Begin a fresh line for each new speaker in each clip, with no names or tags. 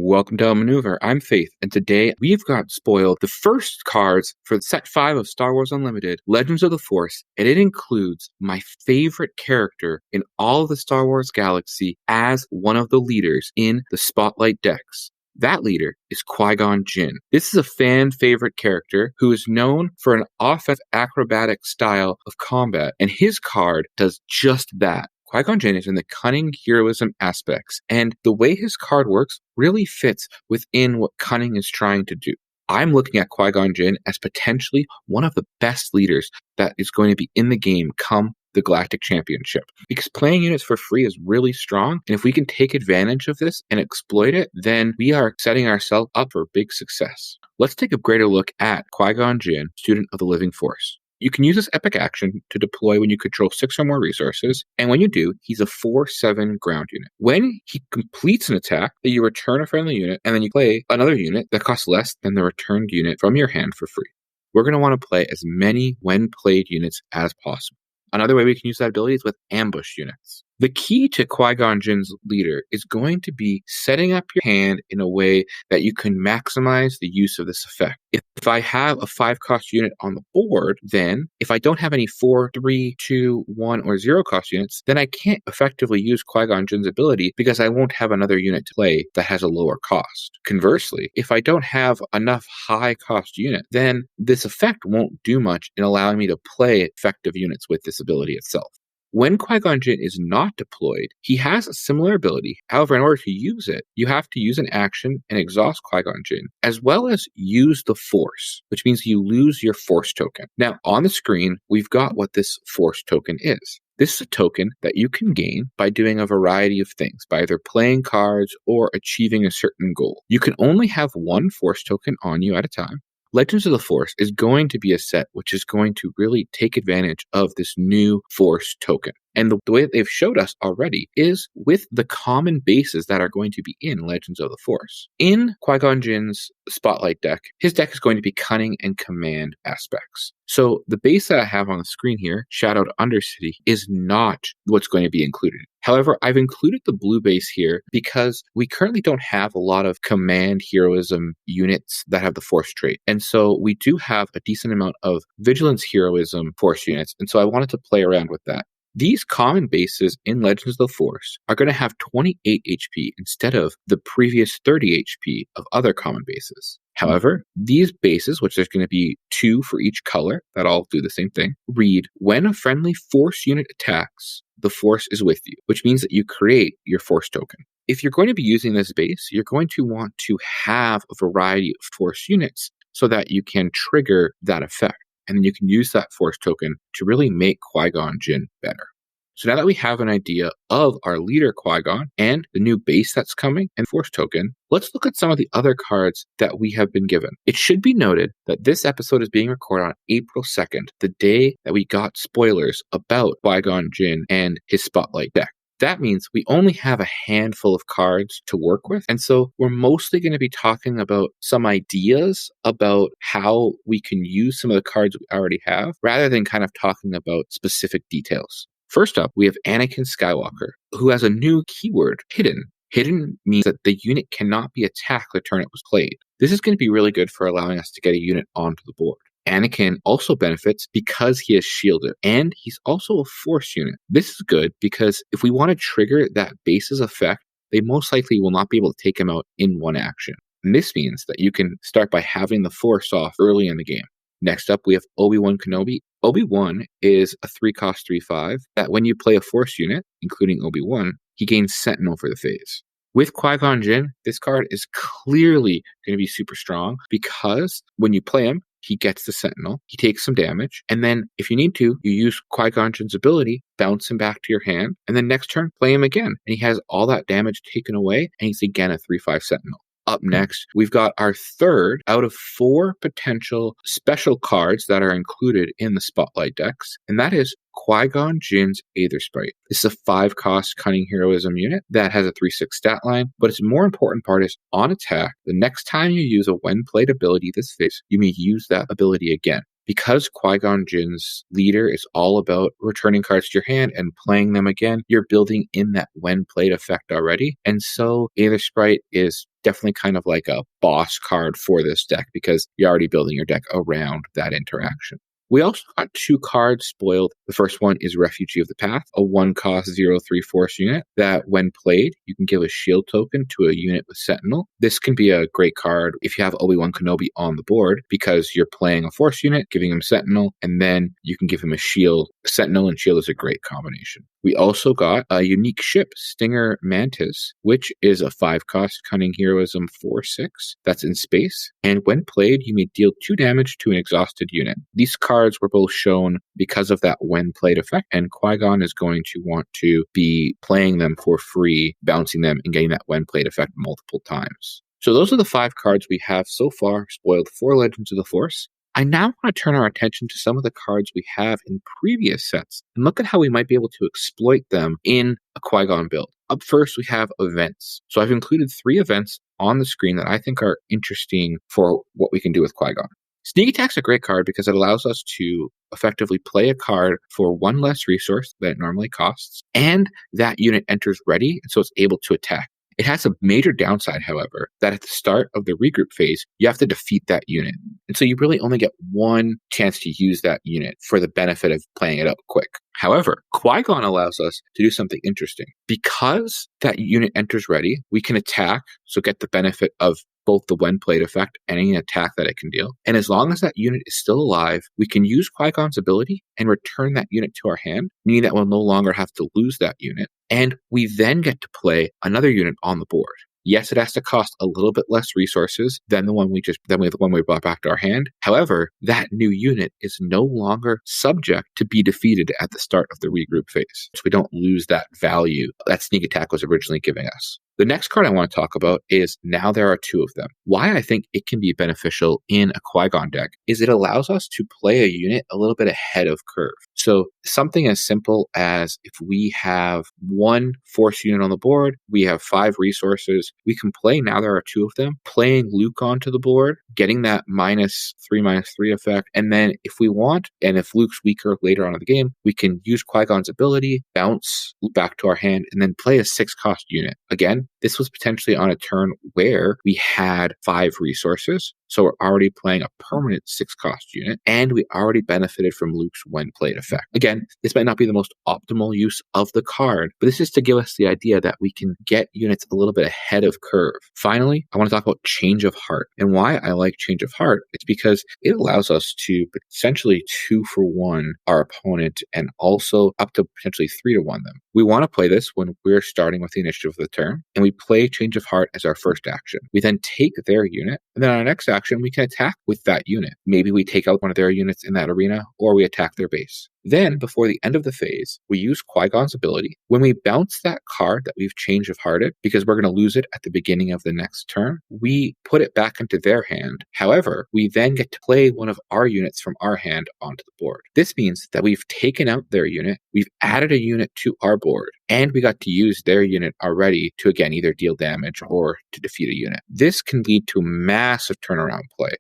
Welcome to Maneuver. I'm Faith, and today we've got spoiled the first cards for set 5 of Star Wars Unlimited, Legends of the Force, and it includes my favorite character in all of the Star Wars galaxy as one of the leaders in the Spotlight decks. That leader is Qui-Gon Jinn. This is a fan favorite character who is known for an offensive acrobatic style of combat, and his card does just that. Qui-Gon Jinn is in the cunning heroism aspects, and the way his card works really fits within what Cunning is trying to do. I'm looking at Qui-Gon Jinn as potentially one of the best leaders that is going to be in the game come the Galactic Championship. Because playing units for free is really strong, and if we can take advantage of this and exploit it, then we are setting ourselves up for big success. Let's take a greater look at Qui-Gon Jinn, Student of the Living Force. You can use this epic action to deploy when you control 6 or more resources, and when you do, he's a 4/7 ground unit. When he completes an attack, you return a friendly unit, and then you play another unit that costs less than the returned unit from your hand for free. We're going to want to play as many when played units as possible. Another way we can use that ability is with ambush units. The key to Qui-Gon Jinn's leader is going to be setting up your hand in a way that you can maximize the use of this effect. If I have a 5-cost unit on the board, then if I don't have any 4, 3, 2, 1, or 0 cost units, then I can't effectively use Qui-Gon Jinn's ability because I won't have another unit to play that has a lower cost. Conversely, if I don't have enough high-cost unit, then this effect won't do much in allowing me to play effective units with this ability itself. When Qui-Gon Jinn is not deployed, he has a similar ability. However, in order to use it, you have to use an action and exhaust Qui-Gon Jinn, as well as use the Force, which means you lose your Force token. Now, on the screen, we've got what this Force token is. This is a token that you can gain by doing a variety of things, by either playing cards or achieving a certain goal. You can only have one Force token on you at a time. Legends of the Force is going to be a set which is going to really take advantage of this new Force token. And the way that they've showed us already is with the common bases that are going to be in Legends of the Force. In Qui-Gon Jinn's Spotlight deck, his deck is going to be Cunning and Command aspects. So the base that I have on the screen here, Shadowed Undercity, is not what's going to be included. However, I've included the blue base here because we currently don't have a lot of command heroism units that have the Force trait. And so we do have a decent amount of Vigilance heroism Force units. And so I wanted to play around with that. These common bases in Legends of the Force are going to have 28 HP instead of the previous 30 HP of other common bases. However, these bases, which there's going to be 2 for each color that all do the same thing, read, when a friendly Force unit attacks, the Force is with you, which means that you create your Force token. If you're going to be using this base, you're going to want to have a variety of Force units so that you can trigger that effect. And then you can use that Force token to really make Qui-Gon Jinn better. So now that we have an idea of our leader Qui-Gon and the new base that's coming and Force token, let's look at some of the other cards that we have been given. It should be noted that this episode is being recorded on April 2nd, the day that we got spoilers about Qui-Gon Jinn and his Spotlight deck. That means we only have a handful of cards to work with. And so we're mostly going to be talking about some ideas about how we can use some of the cards we already have, rather than kind of talking about specific details. First up, we have Anakin Skywalker, who has a new keyword, Hidden. Hidden means that the unit cannot be attacked the turn it was played. This is going to be really good for allowing us to get a unit onto the board. Anakin also benefits because he is shielded, and he's also a Force unit. This is good because if we want to trigger that base's effect, they most likely will not be able to take him out in one action. And this means that you can start by having the Force off early in the game. Next up, we have Obi-Wan Kenobi. Obi-Wan is a 3-cost 3/5 that when you play a Force unit, including Obi-Wan, he gains Sentinel for the phase. With Qui-Gon Jinn, this card is clearly going to be super strong because when you play him, he gets the Sentinel, he takes some damage, and then if you need to, you use Qui-Gon Jinn's ability, bounce him back to your hand, and then next turn, play him again. And he has all that damage taken away, and he's again a 3/5 Sentinel. Up next, we've got our third out of 4 potential special cards that are included in the Spotlight decks, and that is Qui-Gon Jinn's Aethersprite. This is a 5-cost Cunning Heroism unit that has a 3/6 stat line, but its more important part is on attack, the next time you use a when played ability this phase, you may use that ability again. Because Qui-Gon Jinn's leader is all about returning cards to your hand and playing them again, you're building in that when played effect already. And so Aether Sprite is definitely kind of like a boss card for this deck because you're already building your deck around that interaction. We also got 2 cards spoiled. The first one is Refugee of the Path, a 1-cost 0/3 force unit that, when played, you can give a shield token to a unit with Sentinel. This can be a great card if you have Obi-Wan Kenobi on the board because you're playing a force unit, giving him Sentinel, and then you can give him a shield. Sentinel and shield is a great combination. We also got a unique ship, Stinger Mantis, which is a 5-cost Cunning Heroism 4/6 that's in space. And when played, you may deal 2 damage to an exhausted unit. These cards were both shown because of that when played effect, and Qui-Gon is going to want to be playing them for free, bouncing them, and getting that when played effect multiple times. So those are the 5 cards we have so far spoiled for Legends of the Force. I now want to turn our attention to some of the cards we have in previous sets and look at how we might be able to exploit them in a Qui-Gon build. Up first, we have events. So I've included 3 events on the screen that I think are interesting for what we can do with Qui-Gon. Sneak Attack's a great card because it allows us to effectively play a card for 1 less resource than it normally costs, and that unit enters ready, and so it's able to attack. It has a major downside, however, that at the start of the regroup phase, you have to defeat that unit. And so you really only get 1 chance to use that unit for the benefit of playing it up quick. However, Qui-Gon allows us to do something interesting. Because that unit enters ready, we can attack, so get the benefit of both the when played effect and any attack that it can deal. And as long as that unit is still alive, we can use Qui-Gon's ability and return that unit to our hand, meaning that we'll no longer have to lose that unit. And we then get to play another unit on the board. Yes, it has to cost a little bit less resources than the one we brought back to our hand. However, that new unit is no longer subject to be defeated at the start of the regroup phase. So we don't lose that value that Sneak Attack was originally giving us. The next card I want to talk about is now there are 2 of them. Why I think it can be beneficial in a Qui-Gon deck is it allows us to play a unit a little bit ahead of curve. So something as simple as if we have 1 force unit on the board, we have 5 resources, we can play now there are 2 of them, playing Luke onto the board, getting that -3/-3 effect, and then if we want, and if Luke's weaker later on in the game, we can use Qui-Gon's ability, bounce back to our hand, and then play a 6-cost unit. Again, this was potentially on a turn where we had 5 resources, so we're already playing a permanent 6-cost unit, and we already benefited from Luke's when played effect. Again, this might not be the most optimal use of the card, but this is to give us the idea that we can get units a little bit ahead of curve. Finally, I want to talk about Change of Heart. And why I like Change of Heart, it's because it allows us to essentially 2-for-1 our opponent and also up to potentially 3-to-1 them. We want to play this when we're starting with the initiative of the turn, and we play Change of Heart as our first action. We then take their unit, and then on our next action, we can attack with that unit. Maybe we take out one of their units in that arena, or we attack their base. Then, before the end of the phase, we use Qui-Gon's ability. When we bounce that card that we've Change of Hearted, because we're going to lose it at the beginning of the next turn, we put it back into their hand. However, we then get to play one of our units from our hand onto the board. This means that we've taken out their unit, we've added a unit to our board, and we got to use their unit already to, again, either deal damage or to defeat a unit. This can lead to massive turnaround play.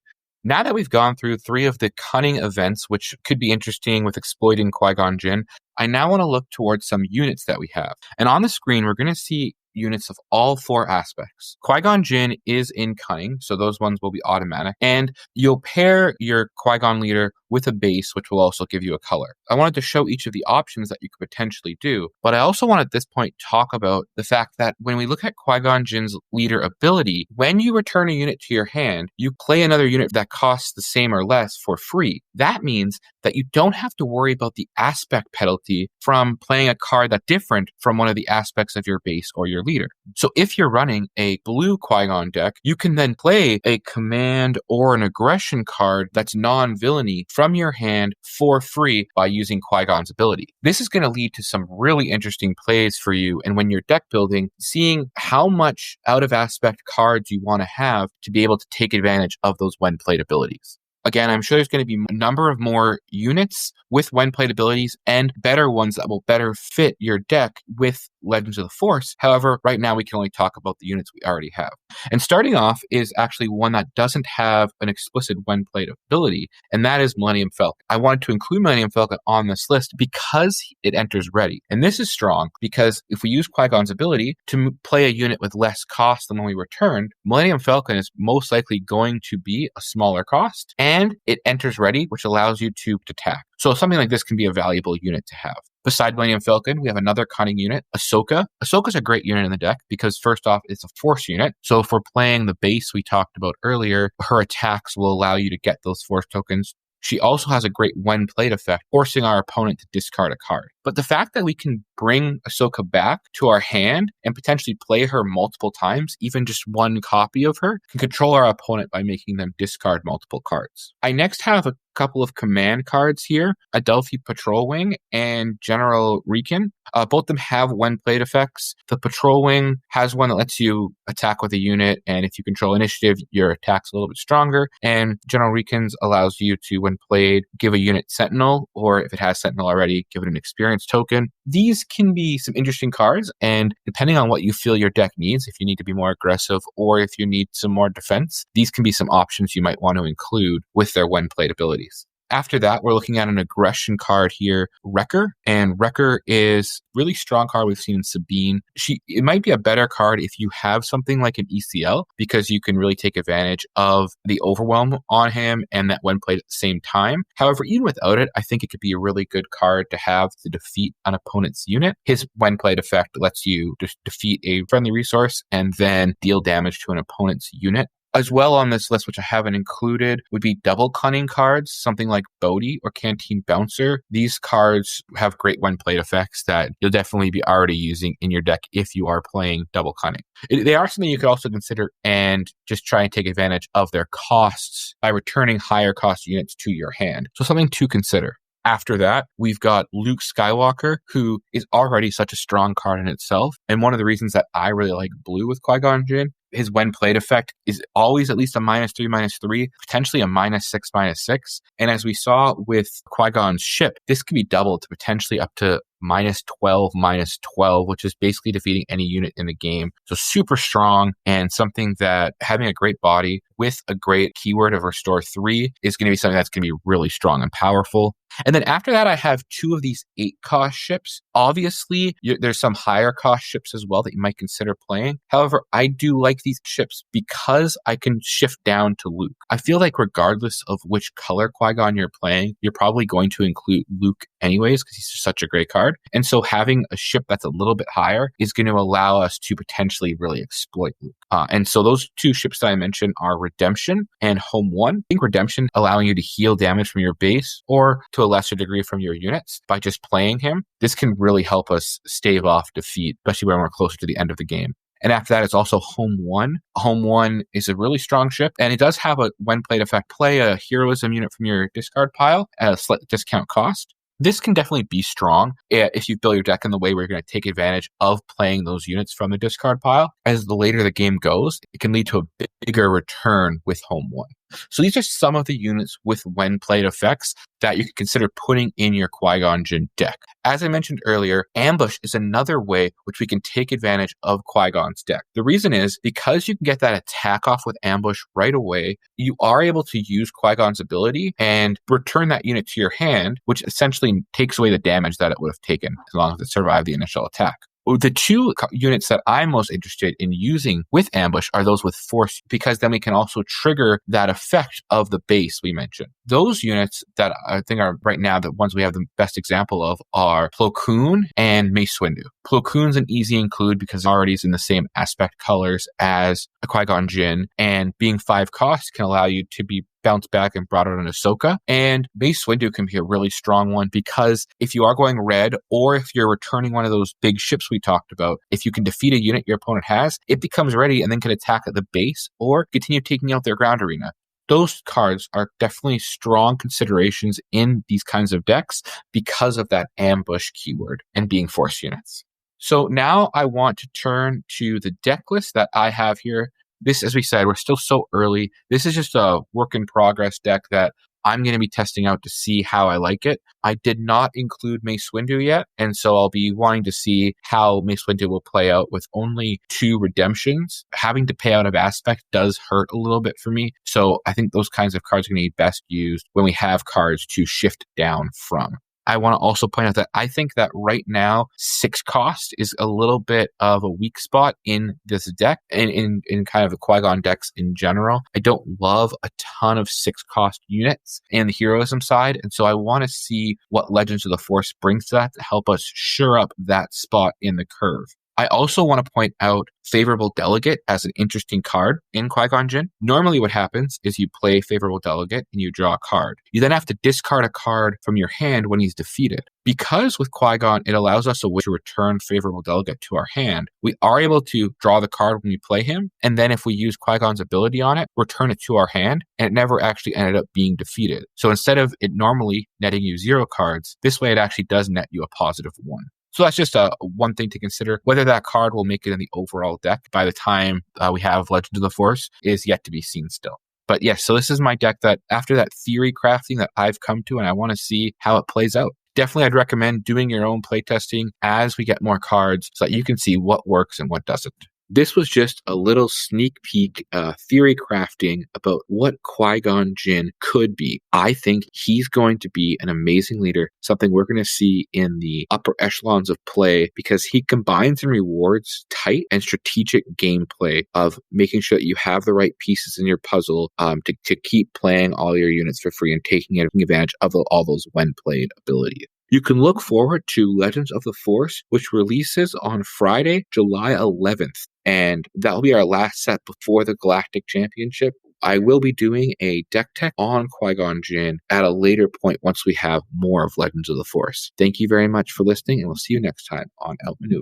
Now that we've gone through 3 of the Cunning events, which could be interesting with exploiting Qui-Gon Jinn, I now want to look towards some units that we have. And on the screen, we're going to see units of all 4 aspects. Qui-Gon Jinn is in Cunning, so those ones will be automatic. And you'll pair your Qui-Gon leader with a base, which will also give you a color. I wanted to show each of the options that you could potentially do, but I also want at this point talk about the fact that when we look at Qui-Gon Jinn's leader ability, when you return a unit to your hand, you play another unit that costs the same or less for free. That means that you don't have to worry about the aspect penalty from playing a card that's different from one of the aspects of your base or your leader. So if you're running a blue Qui-Gon deck, you can then play a command or an aggression card that's non-villainy from your hand for free by using Qui-Gon's ability. This is going to lead to some really interesting plays for you, and when you're deck building, seeing how much out of aspect cards you want to have to be able to take advantage of those when played abilities. Again, I'm sure there's going to be a number of more units with when played abilities and better ones that will better fit your deck with Legends of the Force. However, right now we can only talk about the units we already have. And starting off is actually one that doesn't have an explicit when played ability, and that is Millennium Falcon. I wanted to include Millennium Falcon on this list because it enters ready. And this is strong because if we use Qui-Gon's ability to play a unit with less cost than when we returned, Millennium Falcon is most likely going to be a smaller cost, and it enters ready, which allows you to attack. So something like this can be a valuable unit to have. Beside Millennium Falcon, we have another Cunning unit, Ahsoka. Ahsoka's a great unit in the deck because first off, it's a Force unit. So if we're playing the base we talked about earlier, her attacks will allow you to get those Force tokens. She also has a great when played effect, forcing our opponent to discard a card. But the fact that we can bring Ahsoka back to our hand and potentially play her multiple times, even just one copy of her, can control our opponent by making them discard multiple cards. I next have a couple of command cards here, Adelphi Patrol Wing and General Reekin. Both of them have when played effects. The Patrol Wing has one that lets you attack with a unit, and if you control initiative, your attack's a little bit stronger. And General Reekin's allows you to, when played, give a unit Sentinel, or if it has Sentinel already, give it an experience token. These can be some interesting cards, and depending on what you feel your deck needs, if you need to be more aggressive or if you need some more defense, these can be some options you might want to include with their when played abilities. After that, we're looking at an aggression card here, Wrecker. And Wrecker is a really strong card we've seen in Sabine. It might be a better card if you have something like an ECL, because you can really take advantage of the overwhelm on him and that when played at the same time. However, even without it, I think it could be a really good card to have to defeat an opponent's unit. His when played effect lets you just defeat a friendly resource and then deal damage to an opponent's unit. As well on this list, which I haven't included, would be double Cunning cards, something like Bodhi or Canteen Bouncer. These cards have great when played effects that you'll definitely be already using in your deck if you are playing double Cunning. They are something you could also consider and just try and take advantage of their costs by returning higher cost units to your hand. So something to consider. After that, we've got Luke Skywalker, who is already such a strong card in itself. And one of the reasons that I really like blue with Qui-Gon Jinn, his when played effect is always at least a -3/-3, potentially a -6/-6. And as we saw with Qui-Gon's ship, this can be doubled to potentially up to -12/-12, which is basically defeating any unit in the game. So super strong, and something that having a great body with a great keyword of Restore 3 is going to be something that's going to be really strong and powerful. And then after that, I have two of these 8-cost ships. Obviously, there's some higher cost ships as well that you might consider playing. However, I do like these ships because I can shift down to Luke. I feel like regardless of which color Qui-Gon you're playing, you're probably going to include Luke anyways because he's such a great card. And so having a ship that's a little bit higher is going to allow us to potentially really exploit Luke. And so those two ships that I mentioned are Redemption and Home One. I think Redemption allowing you to heal damage from your base or to a lesser degree from your units by just playing him. This can really help us stave off defeat, especially when we're closer to the end of the game. And after that, it's also Home One. Home One is a really strong ship, and it does have a when played effect. Play a heroism unit from your discard pile at a slight discount cost. This can definitely be strong if you build your deck in the way where you're going to take advantage of playing those units from the discard pile. As the later the game goes, it can lead to a bigger return with Home One. So these are some of the units with when played effects that you can consider putting in your Qui-Gon Jinn deck. As I mentioned earlier, Ambush is another way which we can take advantage of Qui-Gon's deck. The reason is because you can get that attack off with Ambush right away, you are able to use Qui-Gon's ability and return that unit to your hand, which essentially takes away the damage that it would have taken as long as it survived the initial attack. The two units that I'm most interested in using with Ambush are those with Force, because then we can also trigger that effect of the base we mentioned. Those units that I think are right now the ones we have the best example of are Plo Koon and Mace Windu. Plo Koon's an easy include because it already is in the same aspect colors as a Qui-Gon Jinn, and being 5 costs can allow you to be bounce back and brought out an Ahsoka. And Mace Windu can be a really strong one because if you are going red or if you're returning one of those big ships we talked about, if you can defeat a unit your opponent has, it becomes ready and then can attack at the base or continue taking out their ground arena. Those cards are definitely strong considerations in these kinds of decks because of that ambush keyword and being Force units. So now I want to turn to the deck list that I have here. This, as we said, we're still so early. This is just a work in progress deck that I'm going to be testing out to see how I like it. I did not include Mace Windu yet, and so I'll be wanting to see how Mace Windu will play out with only 2 redemptions. Having to pay out of aspect does hurt a little bit for me, so I think those kinds of cards are going to be best used when we have cards to shift down from. I want to also point out that I think that right now 6 cost is a little bit of a weak spot in this deck and in kind of the Qui-Gon decks in general. I don't love a ton of 6 cost units in the heroism side, and so I want to see what Legends of the Force brings to that to help us shore up that spot in the curve. I also want to point out Favorable Delegate as an interesting card in Qui-Gon Jinn. Normally what happens is you play Favorable Delegate and you draw a card. You then have to discard a card from your hand when he's defeated. Because with Qui-Gon, it allows us a way to return Favorable Delegate to our hand, we are able to draw the card when we play him, and then if we use Qui-Gon's ability on it, return it to our hand, and it never actually ended up being defeated. So instead of it normally netting you 0 cards, this way it actually does net you a positive 1. So that's just one thing to consider. Whether that card will make it in the overall deck by the time we have Legends of the Force is yet to be seen still. But yes, so this is my deck that after that theory crafting that I've come to, and I want to see how it plays out. Definitely, I'd recommend doing your own playtesting as we get more cards so that you can see what works and what doesn't. This was just a little sneak peek theory crafting about what Qui-Gon Jinn could be. I think he's going to be an amazing leader, something we're going to see in the upper echelons of play because he combines and rewards tight and strategic gameplay of making sure that you have the right pieces in your puzzle to keep playing all your units for free and taking advantage of all those when played abilities. You can look forward to Legends of the Force, which releases on Friday, July 11th, and that will be our last set before the Galactic Championship. I will be doing a deck tech on Qui-Gon Jinn at a later point once we have more of Legends of the Force. Thank you very much for listening, and we'll see you next time on Outmaneuver.